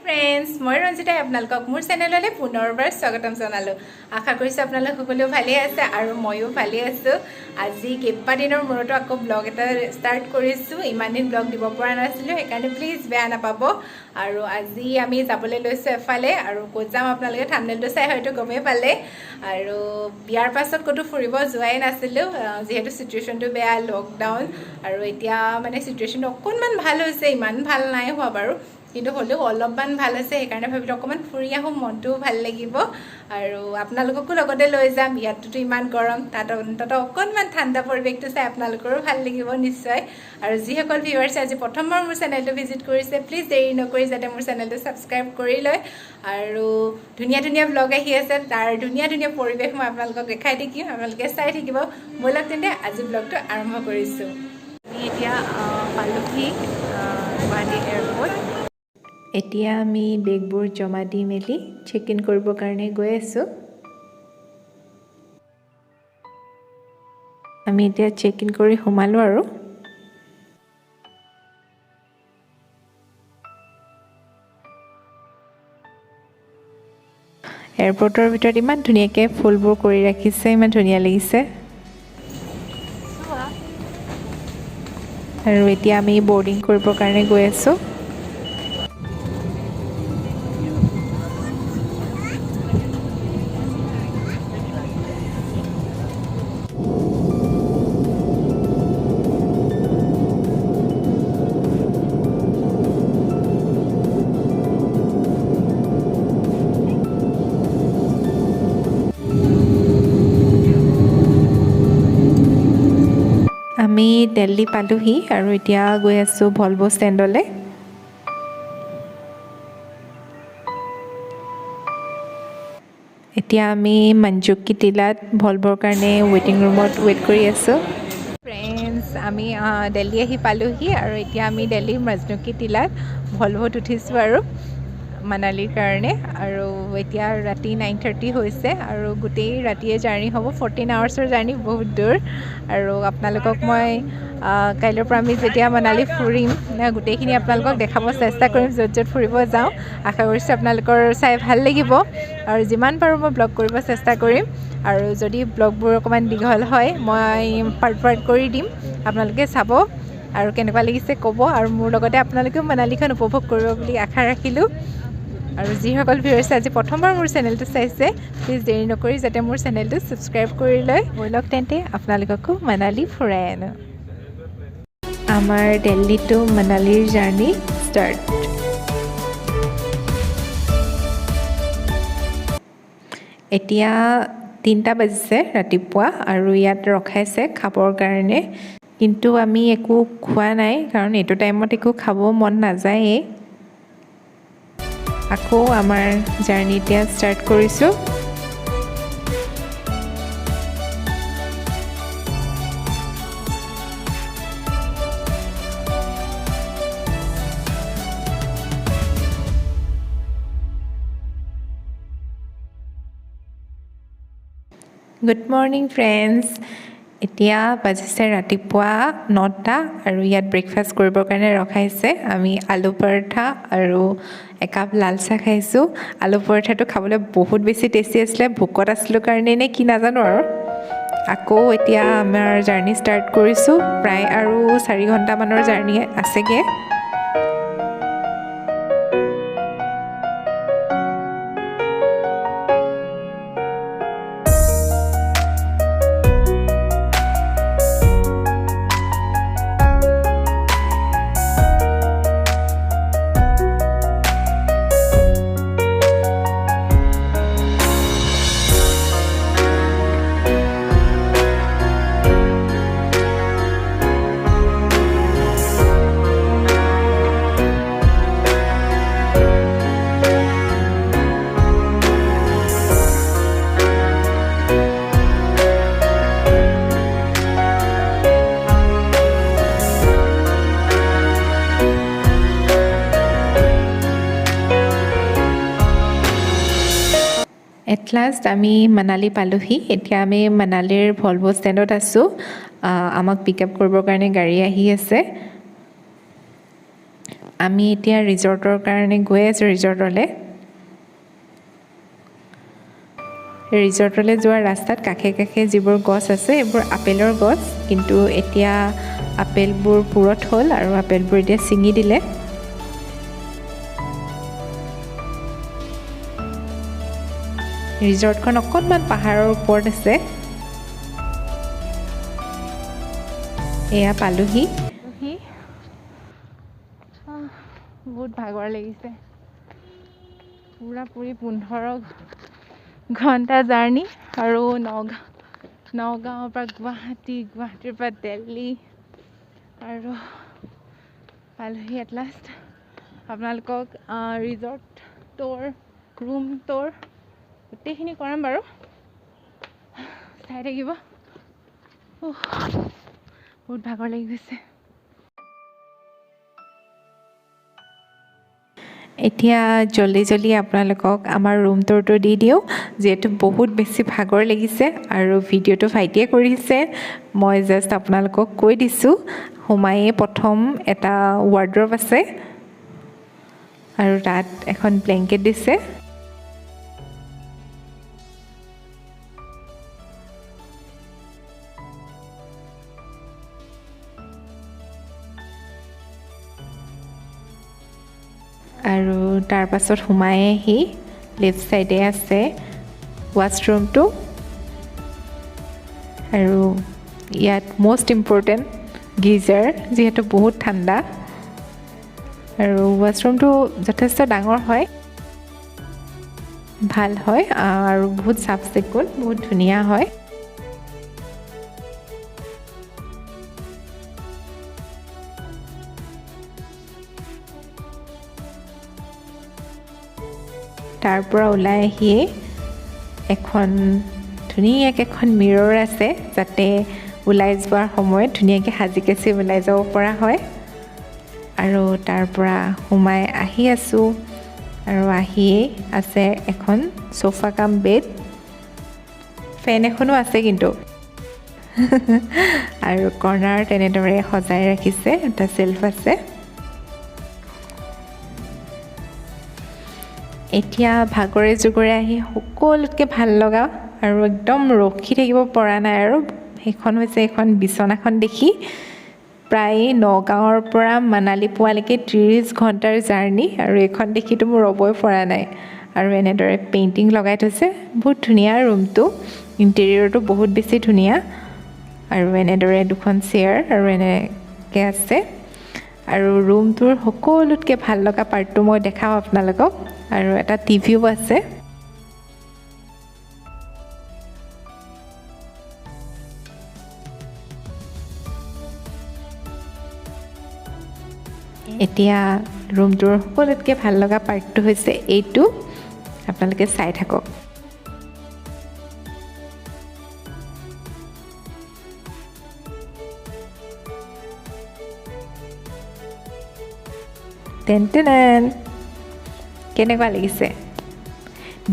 friends मैं रंजिता आपनालोকক मोर चेनेलले पुनरबार स्वागतम जनालो आशा करिছো आपनालोक সকলো ভালে আছে আৰু ময়ো ভালে আছো আজি কেইবা দিনৰ মূৰত আকৌ ব্লগ এটা ষ্টাৰ্ট কৰিছো ইমান দিন ব্লগ দিব পৰা নাছিলো সেইকাৰণে প্লিজ বেয়া নাপাব আৰু আজি আমি যাবলৈ লৈছো এফালে আৰু ক'ত যাম আপোনালোকে থাম্বনেলটো চাই হয়তো গমেই পালে আৰু বিয়াৰ পাছত কতো ফুৰিব যোৱাই নাছিলো যেহেতু সিচুৱেচনটো বেয়া লকডাউন আৰু এতিয়া মানে সিচুৱেচন অকনমান ভাল হৈছে ইমান ভাল নাই হোৱা বাৰু কিন্তু হলেও অলপমান ভাল আছে সেইকাৰণে ভাবিলো অকমান ফুৰি আহো মনটো ভাল লাগিব আৰু আপোনালোককো লগতে লৈ যাম ইয়াতটো ইমান গৰম তাত অন্তত অকনমান ঠাণ্ডা পৰিৱেশটো চাই আপোনালোকৰো ভাল লাগিব নিশ্চয় আৰু যিসকল ভিউৱাৰ্ছ আজি প্ৰথমবাৰ মোৰ চেনেলটো ভিজিট কৰিছে প্লিজ দেৰি নকৰি যাতে মোৰ চেনেলটো সাবস্ক্ৰাইব কৰি লয় আৰু ধুনীয়া ধুনীয়া ব্লগ আহি আছে তাৰ ধুনীয়া ধুনীয়া পৰিৱেশ মই আপোনালোকক দেখাই দিম আপোনালোকে চাই থাকিব বলক তেন্তে আজি ব্লগটো আৰম্ভ কৰিছো আমি এতিয়া পালুকি গুৱাহাটী এয়াৰপোৰ্ট এতিয়া আমি বেগবোৰ জমা দি মেলি চেক ইন কৰিবৰ কাৰণে গৈ আছো আমি এতিয়া চেক ইন কৰি সোমালো আৰু এয়াৰপৰ্টৰ ভিতৰত ইমান ধুনীয়াকৈ ফুলবোৰ কৰি ৰাখিছে ইমান ধুনীয়া লাগিছে আৰু এতিয়া আমি বৰ্ডিং কৰিবৰ কাৰণে গৈ আছো আমি দিল্লী পালোহি আৰু এতিয়া গৈ আছো ভলভো ষ্টেণ্ডলৈ এতিয়া আমি মঞ্জুকি টিলাত ভলভোৰ কাৰণে ৱেটিং ৰুমত ৱেট কৰি আছো ফ্ৰেণ্ডছ আমি দিল্লী আহি পালোহি আৰু এতিয়া আমি দিল্লীৰ মঞ্জুকি টিলাত ভলভোত উঠিছো আৰু মানালীৰ কাৰণে আৰু এতিয়া ৰাতি 9:30 হৈছে আৰু গোটেই ৰাতিয়ে জাৰ্নি হ'ব 14 আৱাৰ্ছৰ জাৰ্নি বহুত দূৰ আৰু আপোনালোকক মই কাইলৈৰ পৰা আমি যেতিয়া মানালী ফুৰিম গোটেইখিনি আপোনালোকক দেখাব চেষ্টা কৰিম য'ত য'ত ফুৰিব যাওঁ আশা কৰিছোঁ আপোনালোকৰ চাই ভাল লাগিব আৰু যিমান পাৰোঁ মই ব্লগ কৰিব চেষ্টা কৰিম আৰু যদি ব্লগবোৰ অকণমান দীঘল হয় মই পাৰ্ট কৰি দিম আপোনালোকে চাব আৰু কেনেকুৱা লাগিছে ক'ব আৰু মোৰ লগতে আপোনালোকেও মানালীখন উপভোগ কৰিব বুলি আশা ৰাখিলোঁ আৰু যিসকল ভিউৱাৰ্ছ আজি প্ৰথমবাৰ মোৰ চেনেলটো চাইছে প্লিজ দেৰি নকৰি যাতে মোৰ চেনেলটো সাবস্ক্ৰাইব কৰি লয় বলক তেন্তে আপোনালোককো মানালী ফুৰাই আনো আমাৰ দিল্লী টু মানালীৰ জাৰ্নি ষ্টাৰ্ট এতিয়া 3টা বাজিছে ৰাতিপুৱা আৰু ইয়াত ৰখাইছে খাবৰ কাৰণে কিন্তু আমি একো খোৱা নাই কাৰণ এইটো টাইমত একো খাব মন নাযায়েই আকৌ আমাৰ জাৰ্নি এতিয়া ষ্টাৰ্ট কৰিছো গুড মৰ্নিং ফ্ৰেণ্ডছ এতিয়া বাজিছে ৰাতিপুৱা 9টা আৰু ইয়াত ব্ৰেকফাষ্ট কৰিবৰ কাৰণে ৰখাইছে আমি আলু পৰঠা আৰু একাপ লাল চাহ খাইছোঁ আলু পৰঠাটো খাবলৈ বহুত বেছি টেষ্টি আছিলে ভোকত আছিলোঁ কাৰণে নে কি নাজানো আৰু আকৌ এতিয়া আমাৰ জাৰ্নি ষ্টাৰ্ট কৰিছোঁ প্ৰায় আৰু 4 ঘণ্টামানৰ জাৰ্নি আছেগৈ এট লাষ্ট আমি মানালী পালোহি এতিয়া আমি মানালীৰ ভলভো ষ্টেণ্ডত আছোঁ আমাক পিক আপ কৰিবৰ কাৰণে গাড়ী আহি আছে আমি এতিয়া ৰিজৰ্টৰ কাৰণে গৈ আছোঁ ৰিজৰ্টলৈ যোৱাৰ ৰাস্তাত কাষে কাষে যিবোৰ গছ আছে এইবোৰ আপেলৰ গছ কিন্তু এতিয়া আপেলবোৰ পুৰঠ হ'ল আৰু আপেলবোৰ এতিয়া ছিঙি দিলে ৰিজৰ্টখন অকণমান পাহাৰৰ ওপৰত আছে এয়া পালোহি বহুত ভাগৰ লাগিছে পুৰাপুৰি 15 ঘণ্টা জাৰ্ণি আৰু নগাঁৱৰ পৰা গুৱাহাটীৰ পৰা দিল্লী আৰু পালোহি এট লাষ্ট আপোনালোকক ৰিজৰ্ট ট'ৰ ৰুম ট'ৰ গোটেইখিনি কৰাম বাৰু চাই থাকিব বহুত ভাগৰ লাগি গৈছে এতিয়া জলদি আপোনালোকক আমাৰ ৰুম টুৰটো দি দিওঁ যিহেতু বহুত বেছি ভাগৰ লাগিছে আৰু ভিডিঅ'টো ভাইটিয়ে কৰিছে মই জাষ্ট আপোনালোকক কৈ দিছোঁ সোমায়ে প্ৰথম এটা ৱাৰ্ড্ৰব আছে আৰু তাত এখন ব্লেংকেট দিছে আৰু তাৰ পাছত সোমাই আহি লেফ্ট সাইডে আছে ৱাশৰুমটো আৰু ইয়াত মোষ্ট ইম্পৰ্টেণ্ট গিজাৰ যিহেতু বহুত ঠাণ্ডা আৰু ৱাশৰুমটো যথেষ্ট ডাঙৰ হয় ভাল হয় আৰু বহুত চাফ চিকুণ বহুত ধুনীয়া হয় তাৰ পৰা ওলাই আহিয়ে এখন ধুনীয়াকৈ এখন মিৰৰ আছে যাতে ওলাই যোৱাৰ সময়ত ধুনীয়াকৈ সাজি কাচি ওলাই যাব পৰা হয় আৰু তাৰ পৰা সোমাই আহি আছোঁ আৰু আহিয়ে আছে এখন সোফা কাম বেড ফেন এখনো আছে কিন্তু আৰু কৰ্নাৰ তেনেদৰে সজাই ৰাখিছে এটা ছেল্ফ আছে এতিয়া ভাগৰে জুগৰে আহি সকলোতকৈ ভাল লগা আৰু একদম ৰখি থাকিব পৰা নাই আৰু সেইখন হৈছে এখন বিচনাখন দেখি প্ৰায় নগাঁৱৰ পৰা মানালী পোৱালৈকে 30 ঘণ্টাৰ জাৰ্ণি আৰু এইখন দেখিতো মোৰ ৰ'বই পৰা নাই আৰু এনেদৰে পেইণ্টিং লগাই থৈছে বহুত ধুনীয়া ৰুমটো ইণ্টেৰিয়ৰটো বহুত বেছি ধুনীয়া আৰু এনেদৰে দুখন চেয়াৰ আৰু এনেকৈ আছে আৰু ৰুমটোৰ সকলোতকৈ ভাল লগা পাৰ্টটো মই দেখাওঁ আপোনালোকক আৰু এটা টিভিও আছে এতিয়া ৰুমটোৰ সকলোতকৈ ভাল লগা পাৰ্টটো হৈছে এইটো আপোনালোকে চাই থাকক টেন কেনেকুৱা লাগিছে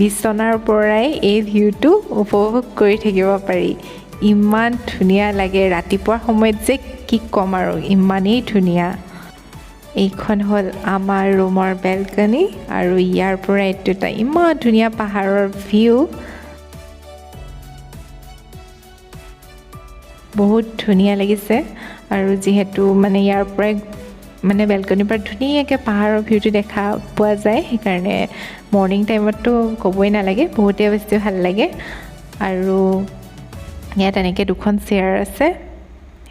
বিচনাৰ পৰাই এই ভিউটো উপভোগ কৰি থাকিব পাৰি ইমান ধুনীয়া লাগে ৰাতিপুৱাৰ সময়ত যে কি ক'ম আৰু ইমানেই ধুনীয়া এইখন হ'ল আমাৰ ৰুমৰ বেলকনি আৰু ইয়াৰ পৰা এইটো এটা ইমান ধুনীয়া পাহাৰৰ ভিউ বহুত ধুনীয়া লাগিছে আৰু যিহেতু মানে ইয়াৰ পৰাই মানে বেলকনিৰ পৰা ধুনীয়াকৈ পাহাৰৰ ভিউটো দেখা পোৱা যায় সেইকাৰণে মৰ্ণিং টাইমততো ক'বই নালাগে বহুতেই বেছি ভাল লাগে আৰু ইয়াত এনেকৈ দুখন চেয়াৰ আছে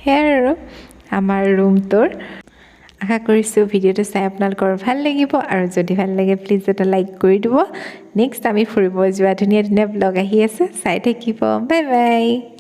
সেয়াই আৰু আমাৰ ৰুমটোৰ আশা কৰিছোঁ ভিডিঅ'টো চাই আপোনালোকৰ ভাল লাগিব আৰু যদি ভাল লাগে প্লিজ এটা লাইক কৰি দিব নেক্সট আমি ফুৰিব যোৱা ধুনীয়া ধুনীয়া ব্লগ আহি আছে চাই থাকিব বাই বাই